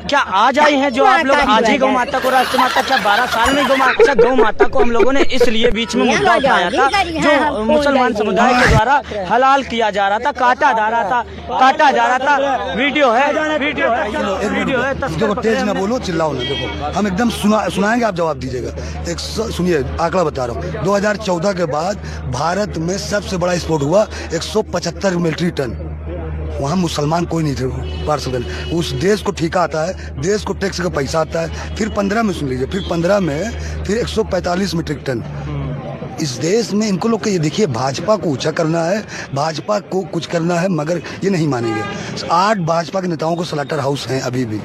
क्या आज आई हैं जो आप लोग आज ही गौ माता को राष्ट्र माता, क्या 12 साल में गौ माता को हम लोगों ने इसलिए बीच में मुद्दा उठाया था जो मुसलमान समुदाय के द्वारा हलाल किया जा रहा था, काटा जा रहा था। वीडियो है। देखो तेज ना बोलो, चिल्लाओ ना। देखो हम एकदम सुनाएंगे, आप जवाब दीजिएगा। सुनिए, आंकड़ा बता रहा हूँ। 2014 के बाद भारत में सबसे बड़ा एक्सपोर्ट हुआ 175 मिलिट्री टन। वहाँ मुसलमान कोई नहीं थे पार्सल। उस देश को ठेका आता है, देश को टैक्स का पैसा आता है। फिर 15 में सुन लीजिए, फिर 15 में फिर 145 मीट्रिक टन। इस देश में इनको लोग ये देखिए, भाजपा को ऊंचा करना है, भाजपा को कुछ करना है, मगर ये नहीं मानेंगे। 8 भाजपा के नेताओं को स्लॉटर हाउस हैं अभी भी,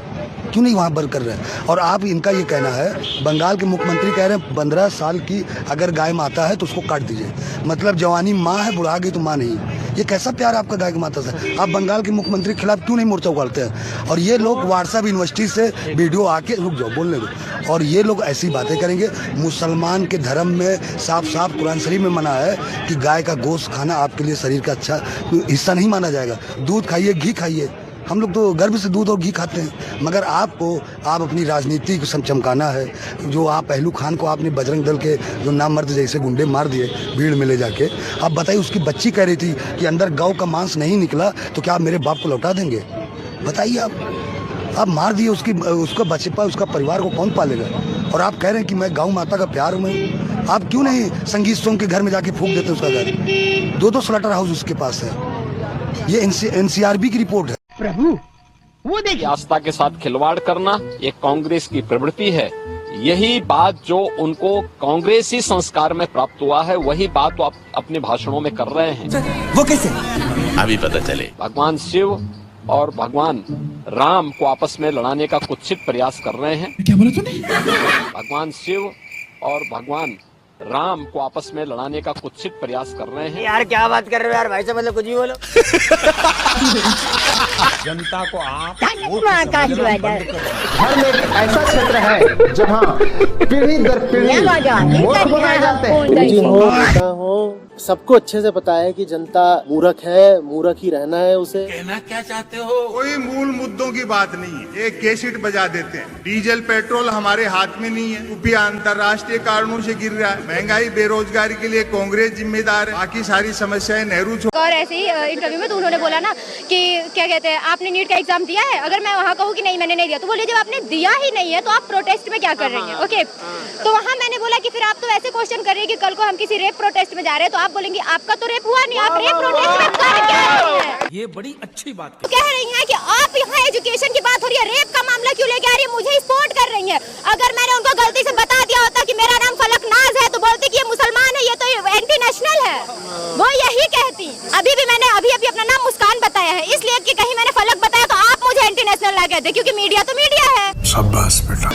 क्यों नहीं वहाँ बंद कर रहे हैं? और आप इनका ये कहना है, बंगाल के मुख्यमंत्री कह रहे हैं 15 साल की अगर गाय माता है तो उसको काट दीजिए। मतलब जवानी माँ है, बुढ़ा गई तो माँ नहीं। ये कैसा प्यार आपका गाय की माता से? आप बंगाल के मुख्यमंत्री के खिलाफ क्यों नहीं मोर्चा उगाड़ते हैं? और ये लोग व्हाट्सएप यूनिवर्सिटी से वीडियो आके, रुक जाओ बोलने दो, और ये लोग ऐसी बातें करेंगे। मुसलमान के धर्म में साफ साफ कुरान शरीफ में मना है कि गाय का गोश्त खाना आपके लिए शरीर का अच्छा हिस्सा नहीं माना जाएगा। दूध खाइए, घी खाइए। हम लोग तो गर्व से दूध और घी खाते हैं, मगर आप अपनी राजनीति को चमकाना है। जो आप पहलू खान को आपने बजरंग दल के जो नामर्द जैसे गुंडे मार दिए भीड़ में ले जाके। आप बताइए, उसकी बच्ची कह रही थी कि अंदर गौ का मांस नहीं निकला तो क्या आप मेरे बाप को लौटा देंगे? बताइए। आप मार दिए उसका बच्चे पर, उसका परिवार को कौन पालेगा? और आप कह रहे हैं कि मैं गौ माता का प्यार हूँ। आप क्यों नहीं संगीत सोम के घर में जाके फूंक देते उसका घर? 2 स्लॉटर हाउस उसके पास है। ये NCRB की रिपोर्ट है। प्रभु, वो देखिए, आस्था के साथ खिलवाड़ करना ये कांग्रेस की प्रवृत्ति है। यही बात जो उनको कांग्रेसी संस्कार में प्राप्त हुआ है, वही बात वो आप अपने भाषणों में कर रहे हैं। वो कैसे? अभी पता चले। भगवान शिव और भगवान राम को आपस में लड़ाने का कुत्सित प्रयास कर रहे हैं। क्या बोला तूने? भगवान शिव और भगवान राम को आपस में लड़ाने का कुत्सित प्रयास कर रहे हैं। यार क्या बात कर रहे हो यार, भाई साहब, मतलब कुछ भी बोलो। जनता को आप घर में एक ऐसा क्षेत्र है जहाँ पीढ़ी दर पीढ़ी मूर्ख बनाए जाते हैं। सबको अच्छे से पता है कि जनता मूर्ख है, मूर्ख ही रहना है उसे। कहना क्या चाहते हो? कोई मूल मुद्दों की बात नहीं है। एक कैसेट बजा देते हैं। डीजल पेट्रोल हमारे हाथ में नहीं है, रुपया अंतर्राष्ट्रीय कारणों से गिर रहा है। महंगाई बेरोजगारी के लिए कांग्रेस जिम्मेदार है, बाकी सारी समस्याएं नेहरू। और ऐसे ही इंटरव्यू में तो उन्होंने बोला ना कि क्या कहते हैं, आपने नीट का एग्जाम दिया है? अगर मैं वहाँ कहूँ कि नहीं मैंने नहीं दिया, तो बोलिए जब आपने दिया ही नहीं है तो आप प्रोटेस्ट में क्या कर रही हैं? ओके, तो वहाँ मैंने बोला कि फिर आप तो ऐसे क्वेश्चन कर रही है कि कल को हम किसी रेप प्रोटेस्ट में जा रहे हैं तो आप बोलेंगे आपका तो रेप हुआ नहीं, आप रेप प्रोटेस्ट में कर क्या रही हैं? ये बड़ी अच्छी बात कह रही हैं कि आप यहाँ एजुकेशन की बात हो रही है, रेप का मामला क्यों लेके आ रही है? मुझे सपोर्ट कर रही है। अगर मैंने उनको गलती से बता दिया होता कि मेरा नाम फलकनाज है तो बोलते कि ये मुसलमान है, ये तो एंटी नेशनल है, वो यही कहती। अभी भी मैंने अभी अपना नाम मुस्कान बताया है, इसलिए कि कहीं मैंने फलक बताया तो आप मुझे एंटी नेशनल ना कहते, क्योंकि मीडिया तो मीडिया है। शाबाश बेटा।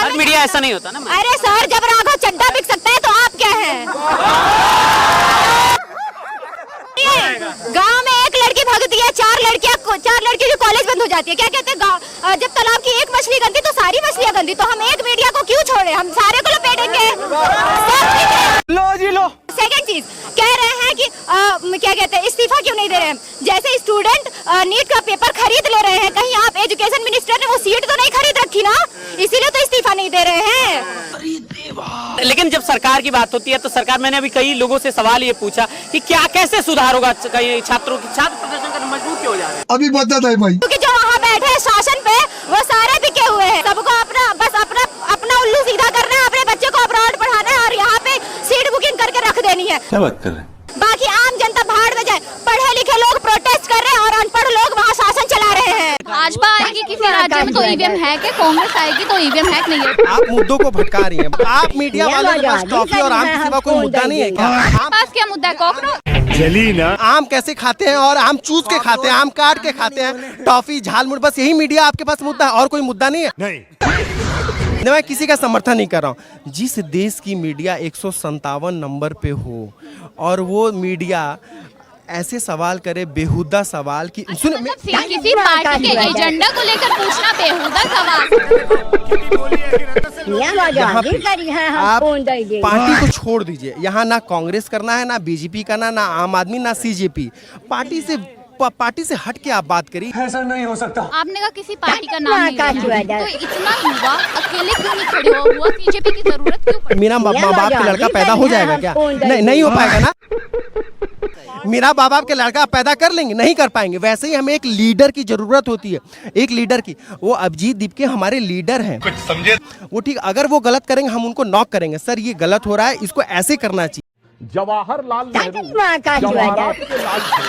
हर मीडिया ऐसा नहीं होता ना। अरे सर, जब राघव चड्डा बिक सकता है तो आप क्या है? गांव में एक लड़की भगती है, 4 लड़की की कॉलेज बंद हो जाती है। क्या कहते हैं, जब तालाब की एक मछली गंदी तो सारी मछलियां गंदी। तो हम एक मीडिया को क्यों छोड़े? हम सारे को लपेटेंगे। लो जी लो। सेकंड चीज कह रहे हैं कि क्या कहते हैं, इस्तीफा क्यों नहीं दे रहे हैं? जैसे स्टूडेंट नीट का पेपर खरीद ले रहे हैं, कहीं आप एजुकेशन मिनिस्टर ने वो सीट तो नहीं खरीद रखी ना, इसीलिए तो इस्तीफा नहीं दे रहे हैं। लेकिन जब सरकार की बात होती है तो सरकार, मैंने अभी कई लोगों से सवाल ये पूछा कि क्या कैसे सुधार होगा छात्र प्रदर्शन करने मजबूर क्यों हो जा रहे हैं? अभी बताता है भाई, क्योंकि जो वहाँ बैठे हैं शासन पे वो सारे बिके हुए हैं। सबको अपना उल्लू सीधा करना है, अपने बच्चे को अब्रॉड पढ़ाना है और यहाँ पे सीट बुकिंग करके रख देनी है। क्या बात कर रहे हैं? बाकी आम जनता भाड़ में जाए। पढ़े लिखे लोग प्रोटेस्ट कर रहे हैं और अनपढ़ लोग वहाँ शासन चला रहे हैं। भाजपा आएगी किसी राज्य में तो ईवीएम है कि कांग्रेस आएगी तो ईवीएम है नहीं है? आप मुद्दों को भटका रही हैं। आप मीडिया वालों के पास टॉफी और आम के सिवा कोई मुद्दा नहीं है क्या? आपके पास क्या मुद्दा है? कॉकरोच जली ना। आम कैसे खाते हैं और आम चूस के खाते हैं, आम काट के खाते हैं, टॉफी झालमुड़, बस यही मीडिया आपके पास मुद्दा है और कोई मुद्दा नहीं है? नहीं, मैं किसी का समर्थन नहीं कर रहा हूँ। जिस देश की मीडिया 157 नंबर पे हो और वो मीडिया ऐसे सवाल करे, बेहुदा सवाल की सुन, किसी पार्टी के एजेंडा को लेकर पूछना बेहुदा सवाल। आप पार्टी को छोड़ दीजिए। यहाँ ना कांग्रेस करना है, ना बीजेपी करना, ना आम आदमी, ना CJP। पार्टी से पार्टी से हट के आप बात करी। ऐसा नहीं हो सकता। आपने कहा किसी पार्टी का नाम नहीं लिया, तो इतना युवा अकेले क्यों नहीं खड़े हुआ? बीजेपी की जरूरत क्यों पड़ी? मेरा माँ बाप के लड़का पैदा हो जाएगा क्या? नहीं हो पाएगा ना। मेरा माँ बाप के लड़का पैदा कर लेंगे, नहीं कर पाएंगे। वैसे ही हमें एक लीडर की जरूरत होती है, एक लीडर की। वो अभिजीत दीपके हमारे लीडर हैं, समझे? वो ठीक, अगर वो गलत करेंगे हम उनको नॉक करेंगे, सर ये गलत हो रहा है, इसको ऐसे करना चाहिए। जवाहरलाल नेहरू जवाहरात के लाल थे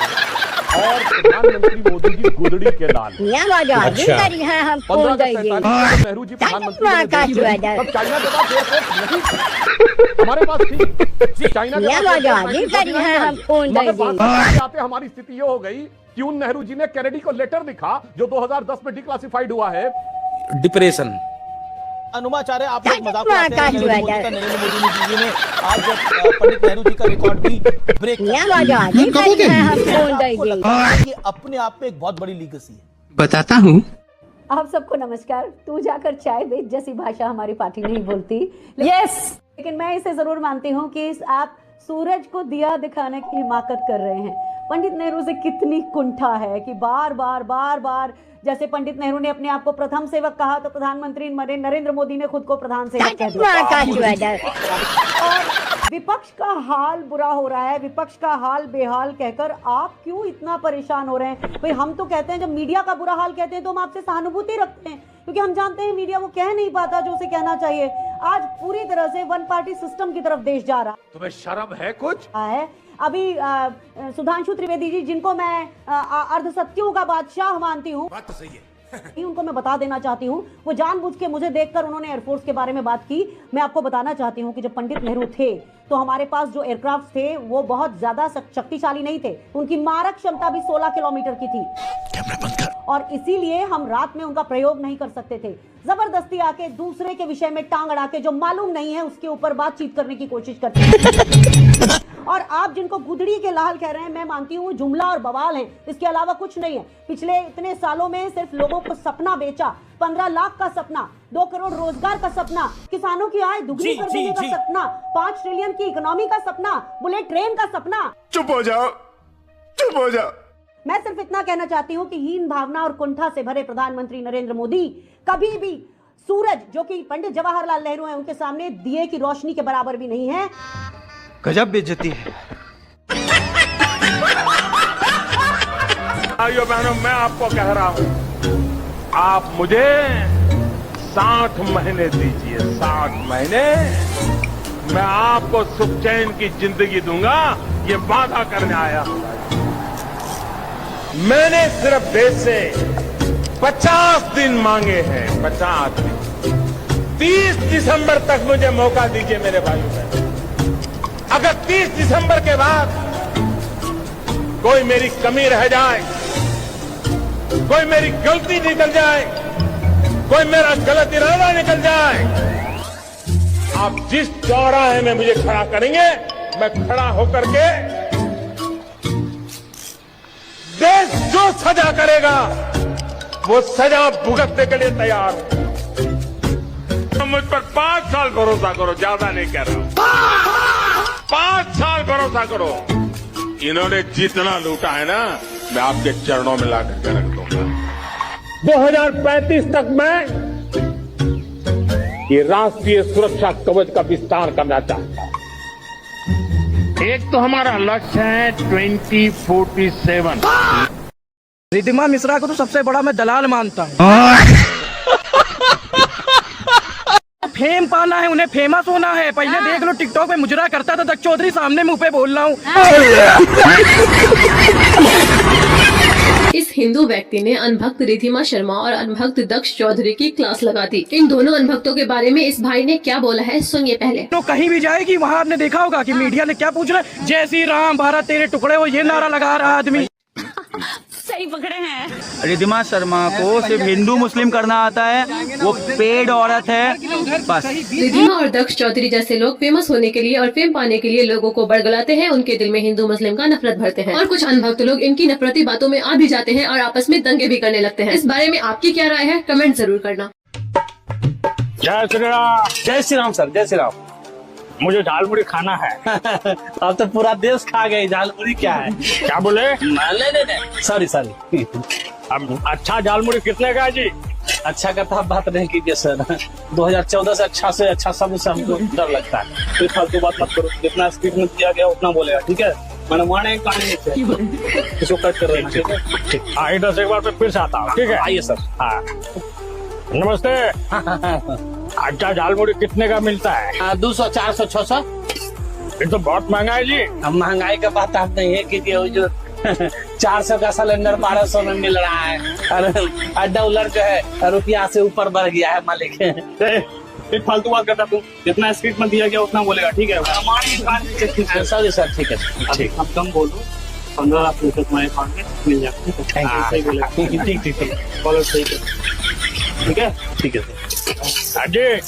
और प्रधानमंत्री मोदी जी गुदड़ी के लाल। अच्छा। 15 नेहरू जी प्रधानमंत्री तब चाइना के पास एयरपोर्ट नहीं, हमारे पास थी। चाइना आते हमारी स्थिति ये हो गई कि उन नेहरू जी ने कैनेडी को लेटर लिखा जो 2010 में डिक्लासिफाइड हुआ है। डिप्रेशन। अनुमाचार्य, आप लोग मजाक उड़ाते हैं। नरेंद्र मोदी जी ने आज पंडित नेहरू जी का रिकॉर्ड भी ब्रेक ये अपने आप में एक बहुत बड़ी लीगेसी है। बताता हूँ। आप सबको नमस्कार। तू जाकर चाय बेच जैसी भाषा हमारी पार्टी नहीं बोलती। लेकिन मैं इसे जरूर मानती हूँ कि आप सूरज को दिया दिखाने की हिमाकत कर रहे हैं। पंडित नेहरू से कितनी कुंठा है कि बार बार जैसे पंडित नेहरू ने अपने आप को प्रथम सेवक कहा तो प्रधानमंत्री नरेंद्र मोदी ने खुद को प्रधान सेवक कह दिया। और विपक्ष का हाल बुरा हो रहा है, विपक्ष का हाल बेहाल कहकर आप क्यों इतना परेशान हो रहे हैं? भाई हम तो कहते हैं, जब मीडिया का बुरा हाल कहते हैं तो हम आपसे सहानुभूति रखते हैं, क्योंकि हम जानते हैं मीडिया वो कह नहीं पाता जो उसे कहना चाहिए। आज पूरी तरह से वन पार्टी सिस्टम की तरफ देश जा रहा। तुम्हें शर्म है कुछ? है अभी सुधांशु त्रिवेदी जी, जिनको मैं अर्धसत्यों का बादशाह मानती हूँ, बात तो सही है। उनको मैं बता देना चाहती हूँ, वो जानबूझ के मुझे देखकर उन्होंने एयरफोर्स के बारे में बात की। मैं आपको बताना चाहती हूँ कि जब पंडित नेहरू थे तो हमारे पास जो एयरक्राफ्ट थे वो बहुत ज्यादा शक्तिशाली नहीं थे, उनकी मारक क्षमता भी 16 किलोमीटर की थी और इसीलिए हम रात में उनका प्रयोग नहीं कर सकते थे। जबरदस्ती आके दूसरे के विषय में टांग अड़ा के जो मालूम नहीं है उसके ऊपर बातचीत करने की कोशिश करते हैं। और आप जिनको गुदड़ी के लाल कह रहे हैं, मैं मानती हूँ जुमला और बवाल है, इसके अलावा कुछ नहीं है। पिछले इतने सालों में सिर्फ लोगों को सपना बेचा, 15 लाख का सपना, 2 करोड़ रोजगार का सपना, किसानों की आय दुगनी कर देने का सपना, 5 ट्रिलियन की इकोनॉमी का सपना, बुलेट ट्रेन का सपना। चुप हो जाओ, चुप हो जाओ। मैं सिर्फ इतना कहना चाहती हूँ कि हीन भावना और कुंठा से भरे प्रधानमंत्री नरेंद्र मोदी कभी भी सूरज, जो कि पंडित जवाहरलाल नेहरू हैं, उनके सामने दिए की रोशनी के बराबर भी नहीं है। गजब बेइज्जती है। भाइयों बहनों, मैं आपको कह रहा हूं, आप मुझे 60 महीने दीजिए, 60 महीने मैं आपको सुख चैन की जिंदगी दूंगा, ये वादा करने आया हूं। मैंने सिर्फ देश से 50 दिन मांगे हैं, 50 दिन। 30 दिसंबर तक मुझे मौका दीजिए मेरे भाइयों बहनों। अगर 30 दिसंबर के बाद कोई मेरी कमी रह जाए, कोई मेरी गलती निकल जाए, कोई मेरा गलत इरादा निकल जाए, आप जिस चौराहे में मुझे खड़ा करेंगे, मैं खड़ा होकर के देश जो सजा करेगा वो सजा भुगतने के लिए तैयार हूं। मुझ पर 5 साल भरोसा करो, ज्यादा नहीं कह रहा हूं, 5 साल भरोसा करो। इन्होंने जितना लूटा है ना, मैं आपके चरणों में लाकर के रख दूंगा। 2035 तक मैं ये राष्ट्रीय सुरक्षा कवच का विस्तार करना चाहता हूं। एक तो हमारा लक्ष्य है 2047। रिद्धिमा मिश्रा को तो सबसे बड़ा मैं दलाल मानता हूँ। फेम पाना है, उन्हें फेमस होना है। पहले देख लो टिकटॉक पे मुजरा करता था दक्ष चौधरी, सामने मुंह पे बोल रहा हूँ। इस हिंदू व्यक्ति ने अनभक्त रिद्धिमा शर्मा और अनभक्त दक्ष चौधरी की क्लास लगा दी। इन दोनों अनभक्तों के बारे में इस भाई ने क्या बोला है, सुनिए पहले। तो कहीं भी जाएगी वहाँ आपने देखा होगा कि मीडिया ने क्या पूछ रहा है, जय श्री राम भारत तेरे टुकड़े हो, ये नारा लगा रहा आदमी। सही पकड़े हैं। रिद्धिमा शर्मा को सिर्फ हिंदू मुस्लिम करना आता है, वो पेड औरत है बस। रिद्धिमा और दक्ष चौधरी जैसे लोग फेमस होने के लिए और फेम पाने के लिए लोगों को बड़गलाते हैं, उनके दिल में हिंदू मुस्लिम का नफरत भरते हैं और कुछ अनभक्त लोग इनकी नफरती बातों में आ भी जाते हैं और आपस में दंगे भी करने लगते हैं। इस बारे में आपकी क्या राय है, कमेंट जरूर करना। जय श्री राम। जय श्री राम सर, जय श्री राम। मुझे झाल मुड़ी खाना है। अब तो पूरा देश खा गए, झालमुड़ी क्या है? क्या बोले? नहीं, सॉरी। अब अच्छा झाल मुड़ी कितने का है जी? अच्छा का तो आप बात नहीं कीजिए सर। 2014 से अच्छा सब उससे हमको डर लगता है। कोई फालतू बात मत करो, जितना स्पीड में दिया गया उतना बोलेगा, ठीक है? मैंने माने कहानी इसको कट कर रहे हैं, ठीक है? ठीक। हाँ, इधर से एक बार फिर से आता हूँ, ठीक है? आइए सर। हाँ, नमस्ते। अच्छा झाल मुड़ी कितने का मिलता है? 200, 400, 600। ये तो बहुत महंगा है जी। अब महंगाई का बात आप नहीं है कीजिए, वो जो 400 का सिलेंडर 1200 में मिल रहा है, और डॉलर जो है रुपया से ऊपर बढ़ गया है मालिक। एक फालतू बात करता तू, जितना स्पीड में दिया गया उतना बोलेगा, ठीक है? सॉरी सर, ठीक है ठीक। अब कम बोलो, 15 लाख रुपए तुम्हारे अकाउंट में मिल जाते हैं। थैंक यू, सही बोला। ठीक कॉलर सही कर, ठीक है? ठीक है अजय,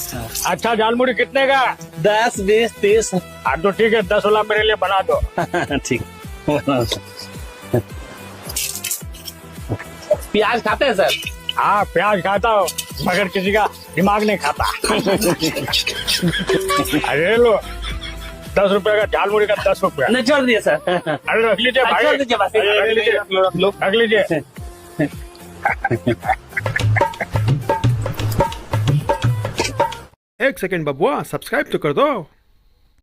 अच्छा झाल मुड़ी कितने का? 10, 20, 30। हाँ तो ठीक है, 10 वाला मेरे लिए बना दो। ठीक। प्याज खाते हैं सर? हाँ, प्याज खाता हूँ, मगर किसी का दिमाग नहीं खाता। अरे लो, 10 रुपए का झाल मुड़ी का 10 रुपया। नहीं, छोड़ दिए सर। अरे रख लीजिए भाई, छोड़ दीजिए बस। रख लीजिए। एक सेकंड बबुआ, सब्सक्राइब तो कर दो।